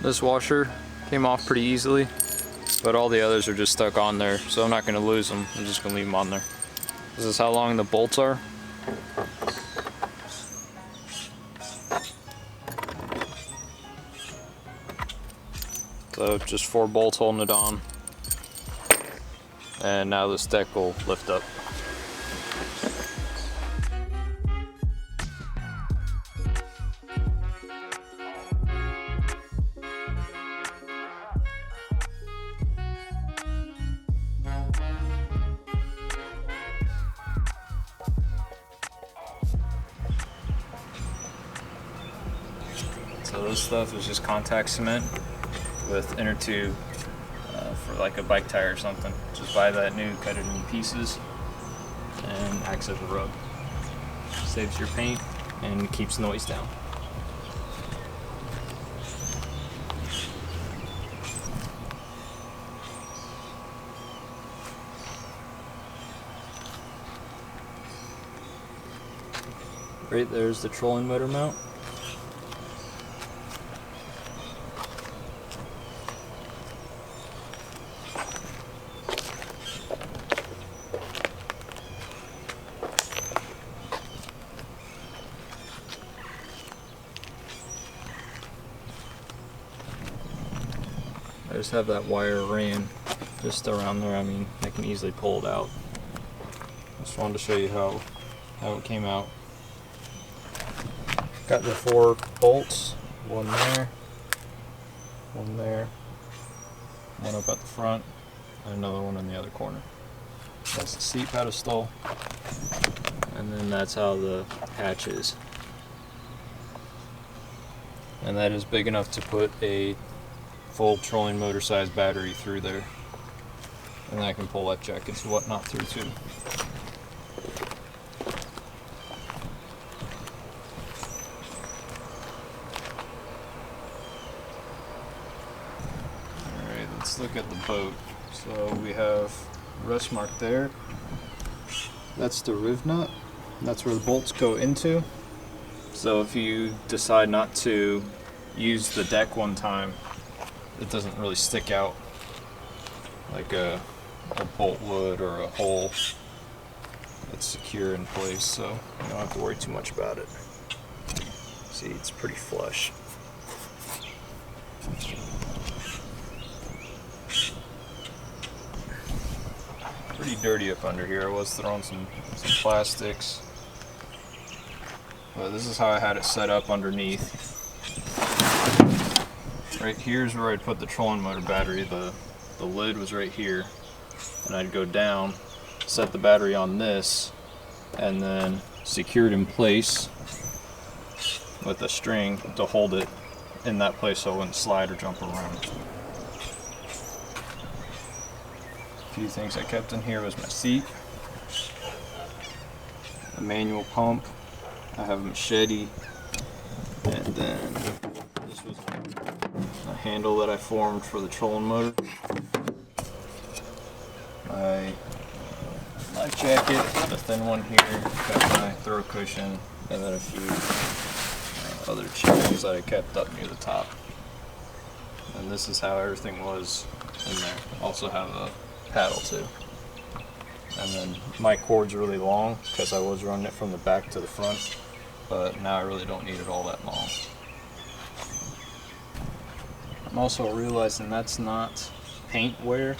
This washer came off pretty easily, but all the others are just stuck on there, so I'm not going to lose them. I'm just going to leave them on there. This is how long the bolts are. So just 4 bolts holding it on, and now this deck will lift up. So this stuff is just contact cement with inner tube for like a bike tire or something. Just buy that new, cut it in pieces, and acts as a rub. Saves your paint and keeps noise down. Right there's the trolling motor mount. I just have that wire ran just around there. I mean, I can easily pull it out. Just wanted to show you how it came out. Got the 4 bolts, one there, one up at the front, and another one in the other corner. That's the seat pedestal, and then that's how the hatch is. And that is big enough to put a full trolling motor size battery through there, and I can pull life jackets and whatnot through too. Alright, let's look at the boat. So we have rust mark there. That's the riv nut. That's where the bolts go into. So if you decide not to use the deck one time, it doesn't really stick out like a bolt would or a hole. It's secure in place, so you don't have to worry too much about it. See, it's pretty flush. Pretty dirty up under here. I was throwing some plastics, but this is how I had it set up underneath. Right here's where I'd put the trolling motor battery. The lid was right here, and I'd go down, set the battery on this, and then secure it in place with a string to hold it in that place so it wouldn't slide or jump around. A few things I kept in here was my seat, a manual pump, I have a machete, and then this was a handle that I formed for the trolling motor. My life jacket, the thin one here, got my throw cushion, and then a few other chips that I kept up near the top. And this is how everything was in there. Also have a paddle too. And then my cord's really long because I was running it from the back to the front, but now I really don't need it all that long. I'm also realizing that's not paint wear.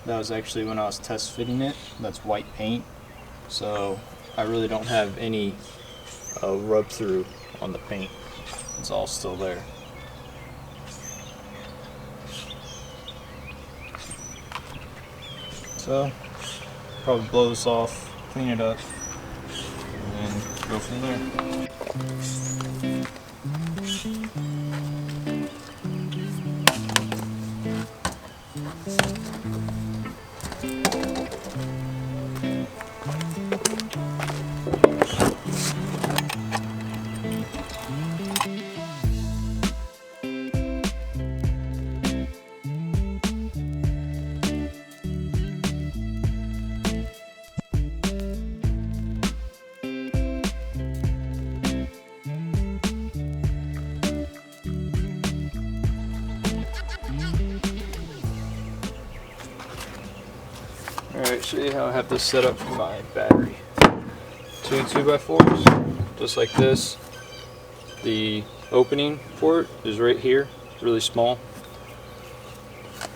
That was actually when I was test fitting it. That's white paint. So I really don't have any rub through on the paint. It's all still there. So probably blow this off, clean it up, and then go from there. Alright, show you how I have this set up for my battery. Two 2x4s, just like this. The opening for it is right here, really small.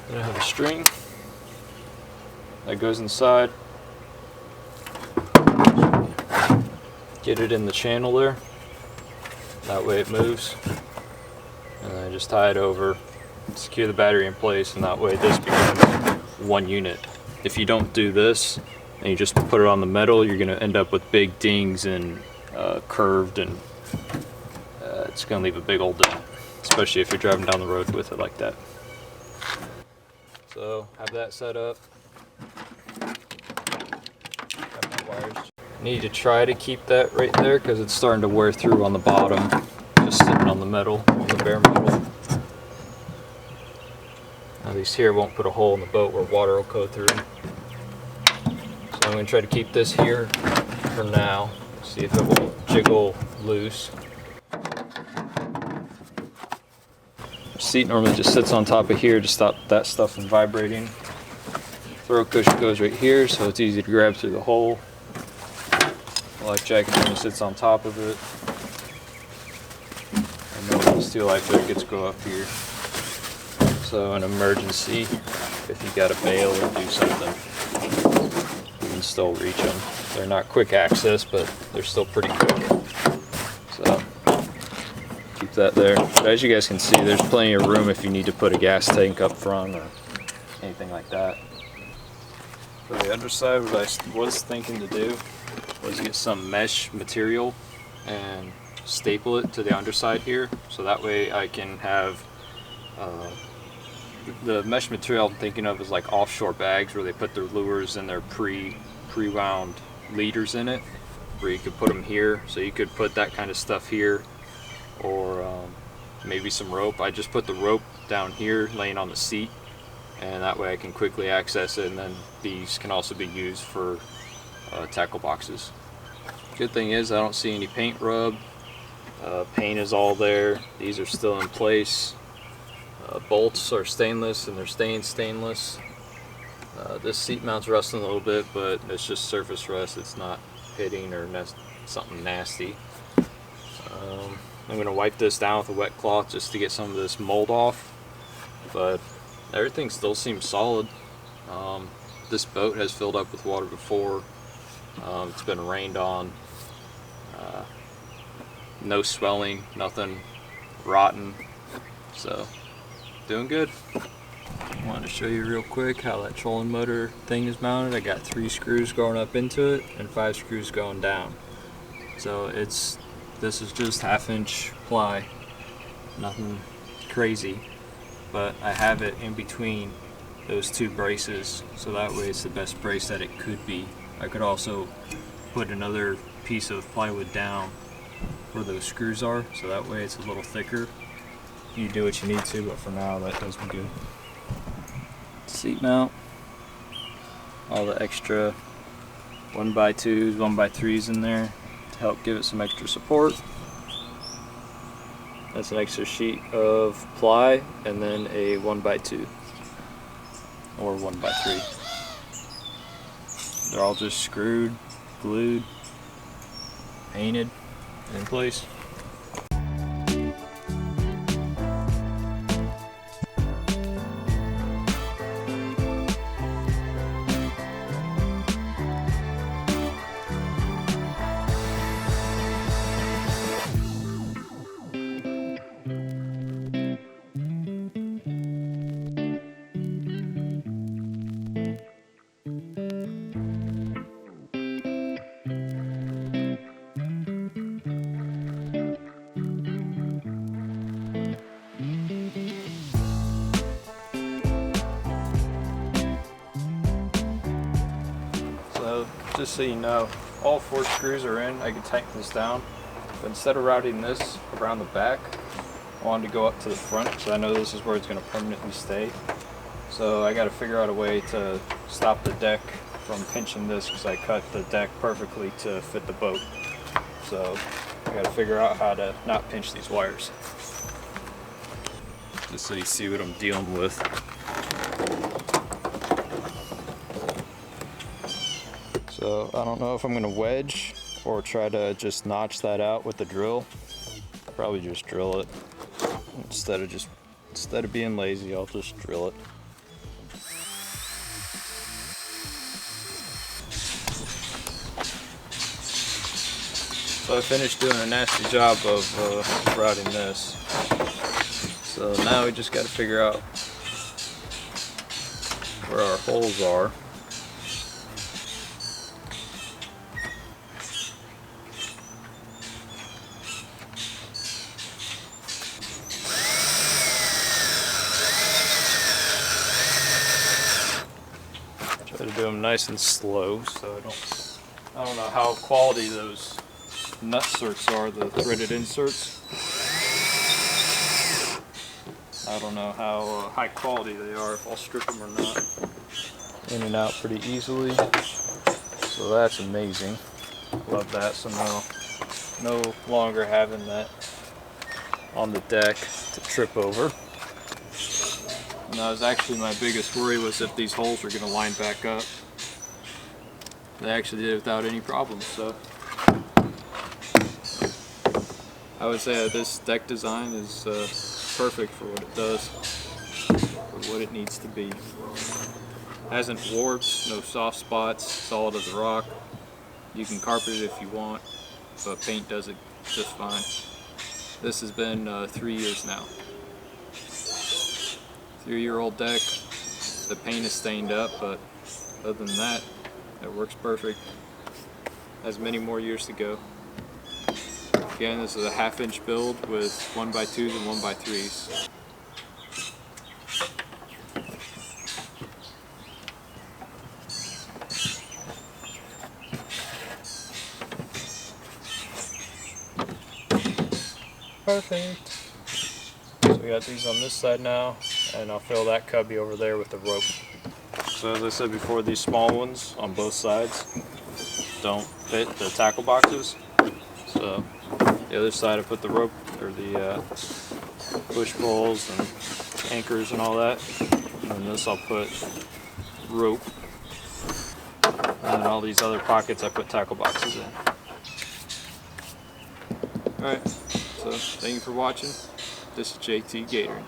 Then I have a string that goes inside. Get it in the channel there, that way it moves. And then I just tie it over, secure the battery in place, and that way this becomes one unit. If you don't do this and you just put it on the metal, you're going to end up with big dings and curved, and it's going to leave a big old dent, especially if you're driving down the road with it like that. So have that set up. Have my wires. Need to try to keep that right there because it's starting to wear through on the bottom, just sitting on the metal, on the bare metal. At least here won't put a hole in the boat where water will go through. So I'm going to try to keep this here for now. See if it won't jiggle loose. The seat normally just sits on top of here to stop that stuff from vibrating. Throw cushion goes right here, so it's easy to grab through the hole. The life jacket only sits on top of it. And then the steel life jackets go up here. So an emergency, if you got to bail or do something, you can still reach them. They're not quick access, but they're still pretty quick. So keep that there. But as you guys can see, there's plenty of room if you need to put a gas tank up front or anything like that. For the underside, what I was thinking to do was get some mesh material and staple it to the underside here, so that way I can have the mesh material I'm thinking of is like offshore bags where they put their lures and their pre-wound leaders in it, where you could put them here. So you could put that kind of stuff here, or maybe some rope. I just put the rope down here laying on the seat, and that way I can quickly access it, and then these can also be used for tackle boxes. Good thing is I don't see any paint rub. Paint is all there. These are still in place. Bolts are stainless and they're staying stainless. This seat mount's rusting a little bit, but it's just surface rust. It's not pitting or something nasty. I'm going to wipe this down with a wet cloth just to get some of this mold off, but everything still seems solid. This boat has filled up with water before. It's been rained on. No swelling, nothing rotten, so doing good. I wanted to show you real quick how that trolling motor thing is mounted. I got 3 screws going up into it and 5 screws going down. So this is just 1/2-inch ply, nothing crazy, but I have it in between those 2 braces, so that way it's the best brace that it could be. I could also put another piece of plywood down where those screws are, so that way it's a little thicker. You do what you need to, but for now that does me good. Seat mount, all the extra 1x2s, 1x3s in there to help give it some extra support. That's an extra sheet of ply, and then a 1x2 or 1x3. They're all just screwed, glued, painted, in place. just so you know, all 4 screws are in. I can tighten this down, but instead of routing this around the back, I wanted to go up to the front, so I know this is where it's going to permanently stay. So I got to figure out a way to stop the deck from pinching this, because I cut the deck perfectly to fit the boat. So I got to figure out how to not pinch these wires. Just so you see what I'm dealing with. So I don't know if I'm going to wedge or try to just notch that out with the drill. Probably just drill it. Instead of being lazy, I'll just drill it. So I finished doing a nasty job of routing this. So now we just got to figure out where our holes are. Try to do them nice and slow, so I don't know how quality those nut certs are, the threaded inserts. I don't know how high quality they are, if I'll strip them or not. In and out pretty easily, so that's amazing. Love that. So now, no longer having that on the deck to trip over. And that was actually my biggest worry, was if these holes were going to line back up. They actually did it without any problems, so I would say that this deck design is perfect for what it does, for what it needs to be. Hasn't warped, no soft spots, solid as a rock. You can carpet it if you want, but paint does it just fine. This has been 3 years now. 3-year-old deck. The paint is stained up, but other than that, it works perfect. Has many more years to go. Again, this is a 1/2-inch build with 1x2s and 1x3s. Perfect. So we got these on this side now, and I'll fill that cubby over there with the rope. So as I said before, these small ones on both sides don't fit the tackle boxes. So the other side I put the rope, or the push poles and anchors and all that. And then this I'll put rope. And then all these other pockets I put tackle boxes in. Alright, so thank you for watching. This is JTgatoring.